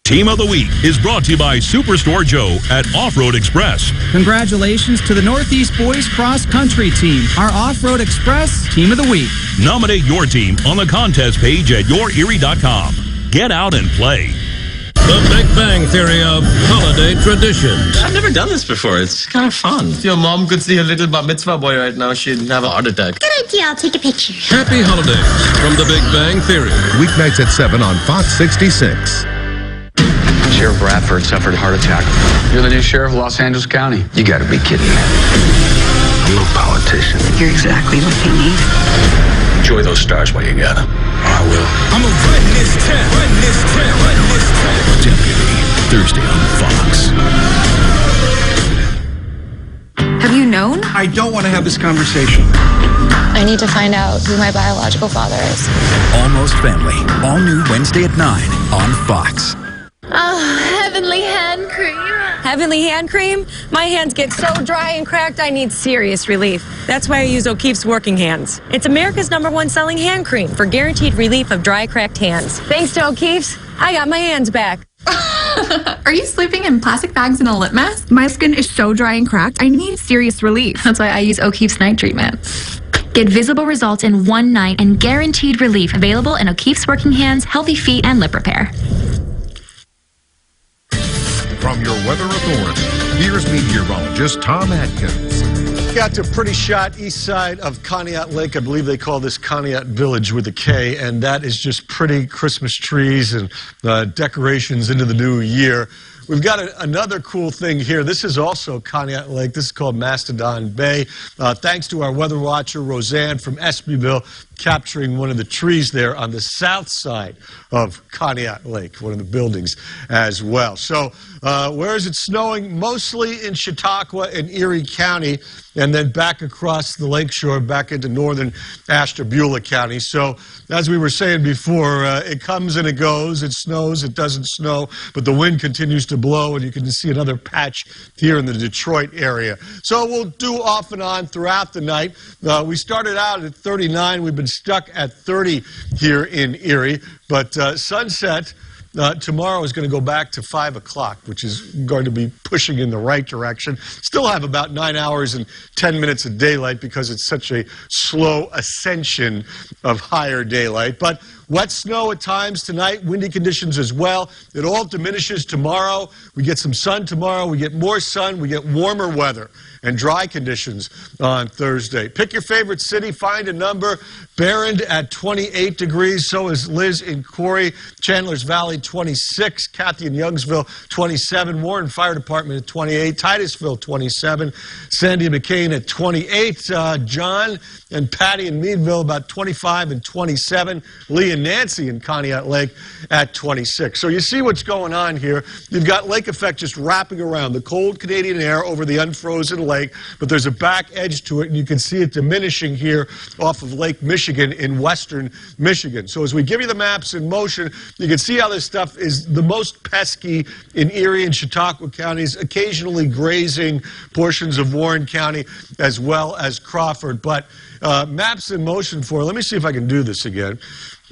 Team of the Week is brought to you by Superstore Joe at Off-Road Express. Congratulations to the Northeast Boys Cross Country Team, our Off-Road Express Team of the Week. Nominate your team on the contest page at yourerie.com. Get out and play. The Big Bang Theory of holiday traditions. I've never done this before. It's kind of fun. If your mom could see a little bar mitzvah boy right now, she'd have a heart attack. Good idea. I'll take a picture. Happy holidays from The Big Bang Theory. Weeknights at 7 on Fox 66. Sheriff Bradford suffered a heart attack. You're the new sheriff of Los Angeles County. You gotta be kidding me. I'm no politician. You're exactly what they need. Enjoy those stars while you got them. I will. I'm a run this town. Run this town. Run this town. Deputy. Thursday on Fox. Have you known? I don't want to have this conversation. I need to find out who my biological father is. Almost Family. All new Wednesday at 9 on Fox. Oh, Heavenly Hand Cream. Heavenly Hand Cream? My hands get so dry and cracked, I need serious relief. That's why I use O'Keefe's Working Hands. It's America's #1 selling hand cream for guaranteed relief of dry, cracked hands. Thanks to O'Keefe's, I got my hands back. Are you sleeping in plastic bags and a lip mask? My skin is so dry and cracked, I need serious relief. That's why I use O'Keefe's night treatment. Get visible results in one night and guaranteed relief. Available in O'Keefe's Working Hands, Healthy Feet, and Lip Repair. From your weather authority, here's meteorologist Tom Atkins. Got to a pretty shot east side of Conneaut Lake. I believe they call this Conneaut Village with a K, and that is just pretty Christmas trees and decorations into the new year. We've got another cool thing here. This is also Conneaut Lake. This is called Mastodon Bay. Thanks to our weather watcher, Roseanne from Espyville, capturing one of the trees there on the south side of Conneaut Lake, one of the buildings as well. So where is it snowing? Mostly in Chautauqua and Erie County, and then back across the lakeshore, back into northern Ashtabula County. So as we were saying before, it comes and it goes. It snows, it doesn't snow, but the wind continues to blow, and you can see another patch here in the Detroit area. So we'll do off and on throughout the night. We started out at 39. We've been stuck at 30 here in Erie, but sunset tomorrow is going to go back to 5 o'clock, which is going to be pushing in the right direction. Still have about 9 hours and 10 minutes of daylight because it's such a slow ascension of higher daylight. But wet snow at times tonight, windy conditions as well. It all diminishes tomorrow. We get some sun tomorrow. We get more sun. We get warmer weather and dry conditions on Thursday. Pick your favorite city, find a number. Barron at 28 degrees, so is Liz in Corey. Chandler's Valley, 26. Kathy in Youngsville, 27. Warren Fire Department at 28. Titusville, 27. Sandy McCain at 28. John and Patty in Meadville, about 25 and 27. Lee and Nancy in Conneaut Lake at 26. So you see what's going on here. You've got lake effect just wrapping around the cold Canadian air over the unfrozen lake, but there's a back edge to it, and you can see it diminishing here off of Lake Michigan in western Michigan. So as we give you the maps in motion, you can see how this stuff is the most pesky in Erie and Chautauqua counties, occasionally grazing portions of Warren County as well as Crawford. But maps in motion for, let me see if I can do this again.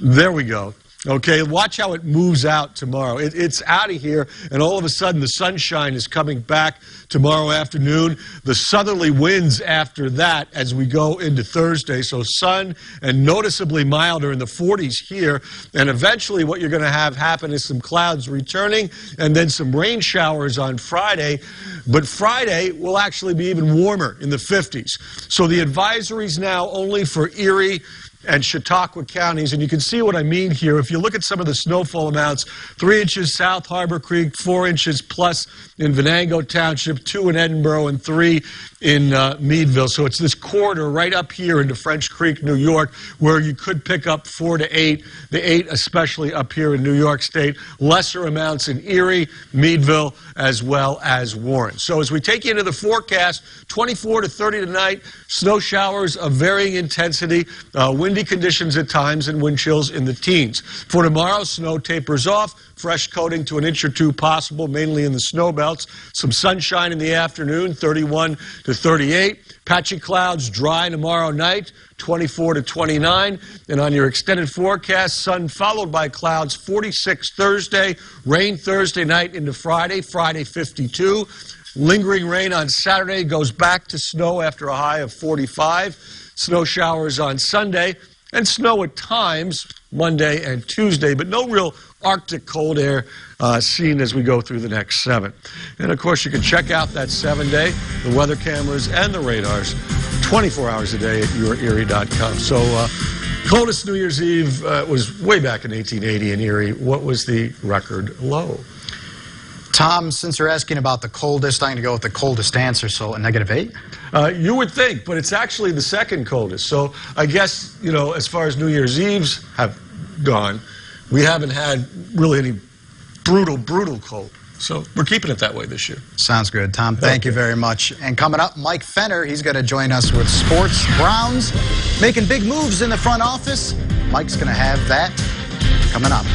There we go. Okay, watch how it moves out tomorrow. It's out of here, and all of a sudden the sunshine is coming back tomorrow afternoon. The southerly winds after that as we go into Thursday. So sun and noticeably milder in the 40s here. And eventually what you're going to have happen is some clouds returning and then some rain showers on Friday. But Friday will actually be even warmer in the 50s. So the advisories now only for Erie and Chautauqua counties, and you can see what I mean here. If you look at some of the snowfall amounts, 3 inches South Harbor Creek, 4 inches plus in Venango Township, 2 in Edinboro, and 3 in Meadville. So it's this corridor right up here into French Creek, New York, where you could pick up 4 to 8, the 8 especially up here in New York State. Lesser amounts in Erie, Meadville, as well as Warren. So as we take you into the forecast, 24 to 30 tonight, snow showers of varying intensity, wind windy conditions at times and wind chills in the teens. For tomorrow, snow tapers off, fresh coating to an inch or two possible, mainly in the snow belts. Some sunshine in the afternoon, 31 to 38. Patchy clouds, dry tomorrow night, 24 to 29. And on your extended forecast, sun followed by clouds, 46 Thursday, rain Thursday night into Friday, 52. Lingering rain on Saturday, goes back to snow after a high of 45. Snow showers on Sunday, and snow at times Monday and Tuesday, but no real Arctic cold air seen as we go through the next 7. And of course, you can check out that 7-day, the weather cameras and the radars, 24 hours a day at yourerie.com. So, coldest New Year's Eve was way back in 1880 in Erie. What was the record low? Tom, since you're asking about the coldest, I'm going to go with the coldest answer, so a -8? You would think, but it's actually the second coldest. So I guess, you know, as far as New Year's Eves have gone, we haven't had really any brutal cold. So we're keeping it that way this year. Sounds good, Tom. Thank you very much. And coming up, Mike Fenner, he's going to join us with sports. Browns making big moves in the front office. Mike's going to have that coming up.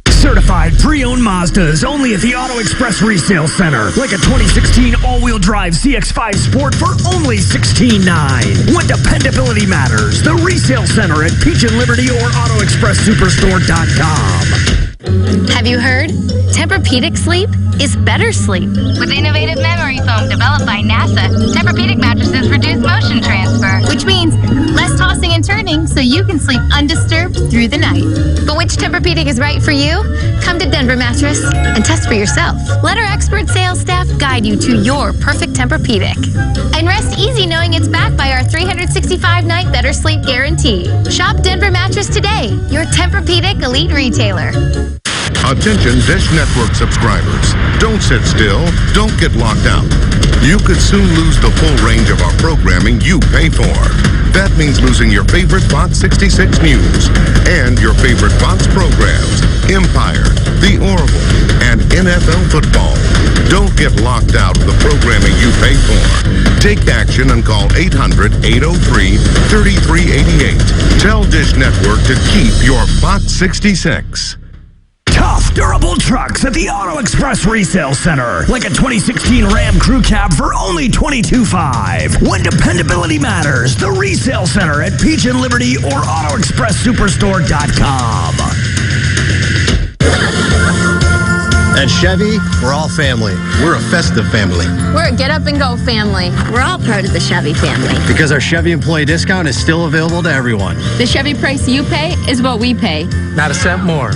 Certified pre-owned Mazdas only at the Auto Express Resale Center. Like a 2016 all-wheel drive CX-5 Sport for only $16,900. When dependability matters, the Resale Center at Peach and Liberty or AutoExpressSuperstore.com. Have you heard? Tempur-Pedic sleep is better sleep. With innovative memory foam developed by NASA, Tempur-Pedic mattresses reduce motion transfer, which means less tossing and turning so you can sleep undisturbed through the night. But which Tempur-Pedic is right for you? Come to Denver Mattress and test for yourself. Let our expert sales staff guide you to your perfect Tempur-Pedic. And rest easy knowing it's backed by our 365-night better sleep guarantee. Shop Denver Mattress today, your Tempur-Pedic elite retailer. Attention Dish Network subscribers. Don't sit still. Don't get locked out. You could soon lose the full range of our programming you pay for. That means losing your favorite Fox 66 News and your favorite Fox programs, Empire, The Orville, and NFL football. Don't get locked out of the programming you pay for. Take action and call 800-803-3388. Tell Dish Network to keep your Fox 66. Tough, durable trucks at the Auto Express Resale Center. Like a 2016 Ram Crew Cab for only $22,500. When dependability matters, the Resale Center at Peach and Liberty or AutoExpressSuperstore.com. At Chevy, we're all family. We're a festive family. We're a get up and go family. We're all part of the Chevy family. Because our Chevy employee discount is still available to everyone. The Chevy price you pay is what we pay. Not a cent more.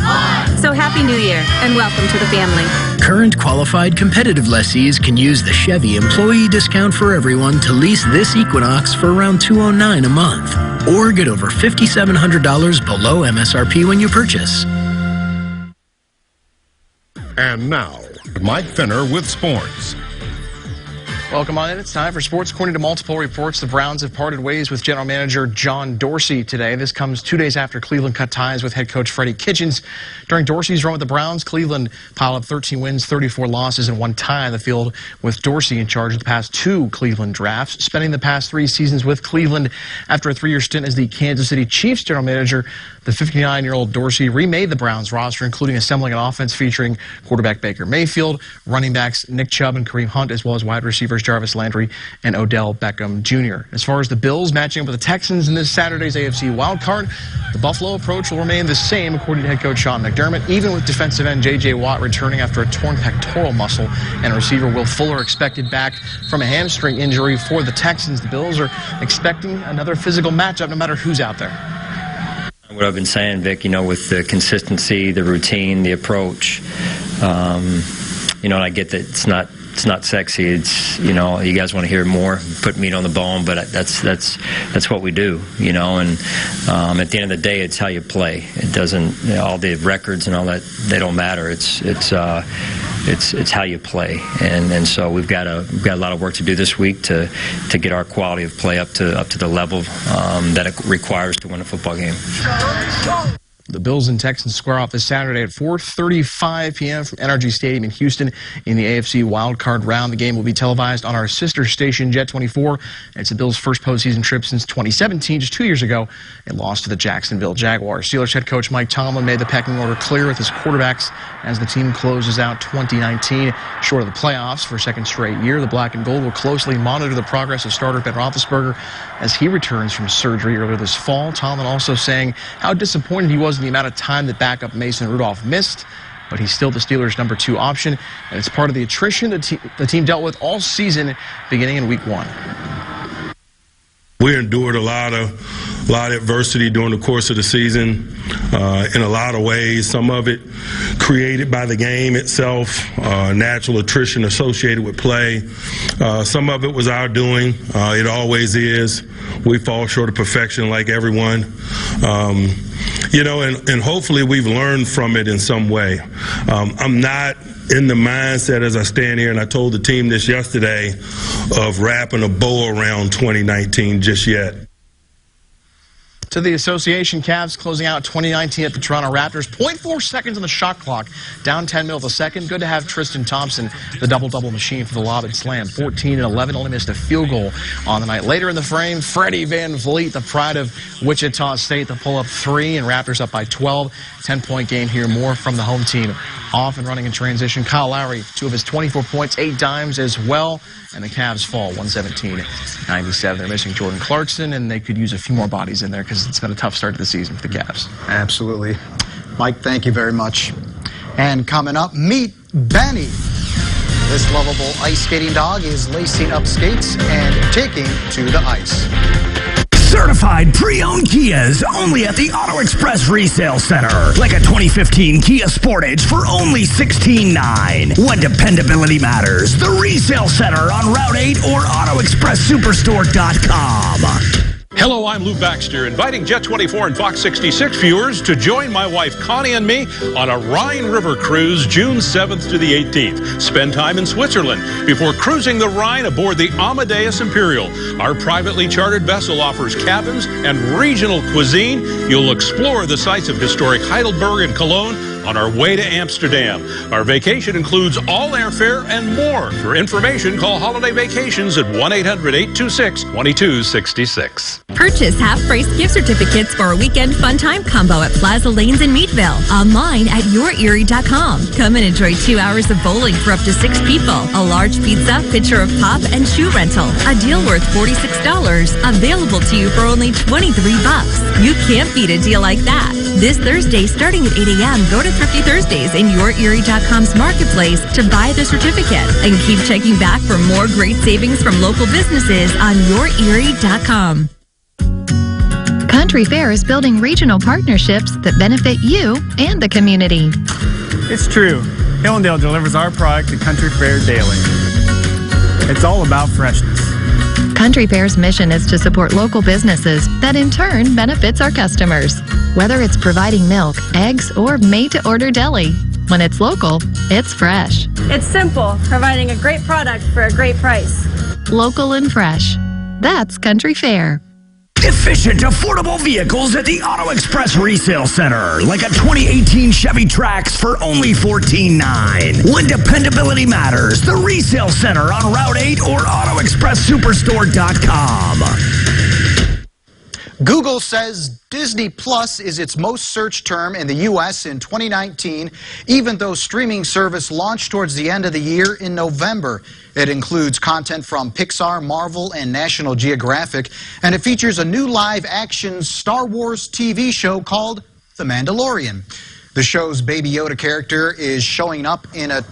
So Happy New Year and welcome to the family. Current qualified competitive lessees can use the Chevy employee discount for everyone to lease this Equinox for around $209 a month. Or get over $5,700 below MSRP when you purchase. And now, Mike Fenner with sports. Welcome on in. It's time for sports. According to multiple reports, the Browns have parted ways with general manager John Dorsey today. This comes 2 days after Cleveland cut ties with head coach Freddie Kitchens. During Dorsey's run with the Browns, Cleveland piled up 13 wins, 34 losses, and 1 tie in the field with Dorsey in charge of the past 2 Cleveland drafts. Spending the past 3 seasons with Cleveland after a 3-year stint as the Kansas City Chiefs general manager, the 59-year-old Dorsey remade the Browns roster, including assembling an offense featuring quarterback Baker Mayfield, running backs Nick Chubb and Kareem Hunt, as well as wide receivers Jarvis Landry and Odell Beckham Jr. As far as the Bills matching up with the Texans in this Saturday's AFC wildcard, the Buffalo approach will remain the same, according to head coach Sean McDermott, even with defensive end J.J. Watt returning after a torn pectoral muscle and receiver Will Fuller expected back from a hamstring injury for the Texans. The Bills are expecting another physical matchup no matter who's out there. What I've been saying, Vic, you know, with the consistency, the routine, the approach, you know, and I get that it's not sexy. It's, you know, you guys want to hear more, put meat on the bone, but that's what we do, you know. And at the end of the day, it's how you play. It doesn't, you know, all the records and all that, they don't matter. It's how you play, and so we've got a lot of work to do this week to get our quality of play up to the level that it requires to win a football game. The Bills and Texans square off this Saturday at 4:35 p.m. from NRG Stadium in Houston in the AFC wildcard round. The game will be televised on our sister station, Jet 24. It's the Bills' first postseason trip since 2017, just 2 years ago. It lost to the Jacksonville Jaguars. Steelers head coach Mike Tomlin made the pecking order clear with his quarterbacks as the team closes out 2019. Short of the playoffs for a second straight year, the Black and Gold will closely monitor the progress of starter Ben Roethlisberger as he returns from surgery earlier this fall. Tomlin also saying how disappointed he was in the amount of time that backup Mason Rudolph missed, but he's still the Steelers' number 2 option, and it's part of the attrition the team dealt with all season beginning in Week 1. We endured a lot of adversity during the course of the season in a lot of ways. Some of it created by the game itself, natural attrition associated with play. Some of it was our doing. It always is. We fall short of perfection like everyone. And hopefully we've learned from it in some way. I'm not in the mindset as I stand here, and I told the team this yesterday, of wrapping a bow around 2019 just yet. To the association, Cavs closing out 2019 at the Toronto Raptors. 0.4 seconds on the shot clock, down 10 mil the second. Good to have Tristan Thompson, the double-double machine for the lob and slam. 14 and 11, only missed a field goal on the night. Later in the frame, Freddie Van Vliet, the pride of Wichita State, the pull-up 3, and Raptors up by 12. 10-point game here, more from the home team. Off and running in transition, Kyle Lowry, 2 of his 24 points, 8 dimes as well. And the Cavs fall 117-97. They're missing Jordan Clarkson, and they could use a few more bodies in there because it's been a tough start to the season for the Cavs. Absolutely. Mike, thank you very much. And coming up, meet Benny. This lovable ice skating dog is lacing up skates and taking to the ice. Certified pre-owned Kias only at the Auto Express Resale Center. Like a 2015 Kia Sportage for only $16,900. When dependability matters, the Resale Center on Route 8 or AutoExpressSuperstore.com. Hello, I'm Lou Baxter, inviting Jet 24 and Fox 66 viewers to join my wife Connie and me on a Rhine River cruise June 7th to the 18th. Spend time in Switzerland before cruising the Rhine aboard the Amadeus Imperial. Our privately chartered vessel offers cabins and regional cuisine. You'll explore the sights of historic Heidelberg and Cologne on our way to Amsterdam. Our vacation includes all airfare and more. For information, call Holiday Vacations at 1-800-826-2266. Purchase half-price gift certificates for a weekend fun time combo at Plaza Lanes in Meadville. Online at yourerie.com. Come and enjoy 2 hours of bowling for up to 6 people. A large pizza, pitcher of pop, and shoe rental. A deal worth $46. Available to you for only $23. You can't beat a deal like that. This Thursday, starting at 8 a.m., go to Thrifty Thursdays in yourerie.com's marketplace to buy the certificate. And keep checking back for more great savings from local businesses on yourerie.com. Country Fair is building regional partnerships that benefit you and the community. It's true. Hillendale delivers our product to Country Fair daily. It's all about freshness. Country Fair's mission is to support local businesses that in turn benefits our customers. Whether it's providing milk, eggs, or made-to-order deli, when it's local, it's fresh. It's simple, providing a great product for a great price. Local and fresh. That's Country Fair. Efficient, affordable vehicles at the Auto Express Resale Center. Like a 2018 Chevy Trax for only $14,900. When dependability matters, the Resale Center on Route 8 or AutoExpressSuperstore.com. Google says Disney Plus is its most searched term in the U.S. in 2019, even though streaming service launched towards the end of the year in November. It includes content from Pixar, Marvel, and National Geographic, and it features a new live-action Star Wars TV show called The Mandalorian. The show's Baby Yoda character is showing up in a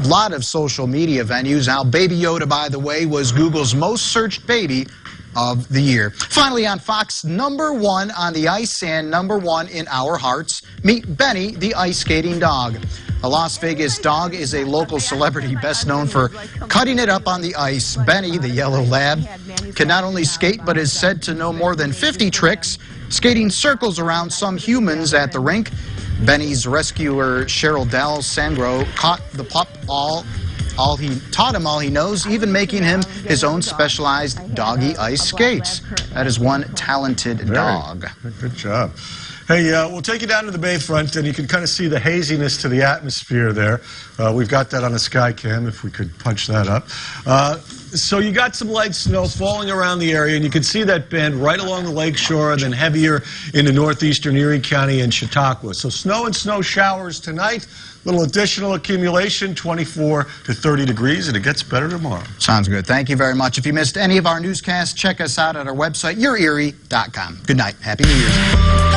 lot of social media venues. Now, Baby Yoda, by the way, was Google's most searched baby of the year. Finally, on Fox, #1 on the ice and #1 in our hearts, meet Benny, the ice skating dog. A Las Vegas dog is a local celebrity best known for cutting it up on the ice. Benny, the yellow lab, can not only skate but is said to know more than 50 tricks, skating circles around some humans at the rink. Benny's rescuer, Cheryl Del Sangro, caught the pup taught him all he knows, even making him his own specialized doggy ice skates. That is one talented dog. Good job. Hey, we'll take you down to the Bayfront, and you can kind of see the haziness to the atmosphere there. We've got that on the Skycam, if we could punch that up. So you got some light snow falling around the area, and you can see that band right along the lakeshore and then heavier into northeastern Erie County and Chautauqua. So snow and snow showers tonight. Little additional accumulation, 24 to 30 degrees, and it gets better tomorrow. Sounds good. Thank you very much. If you missed any of our newscasts, check us out at our website, yourerie.com. Good night. Happy New Year's.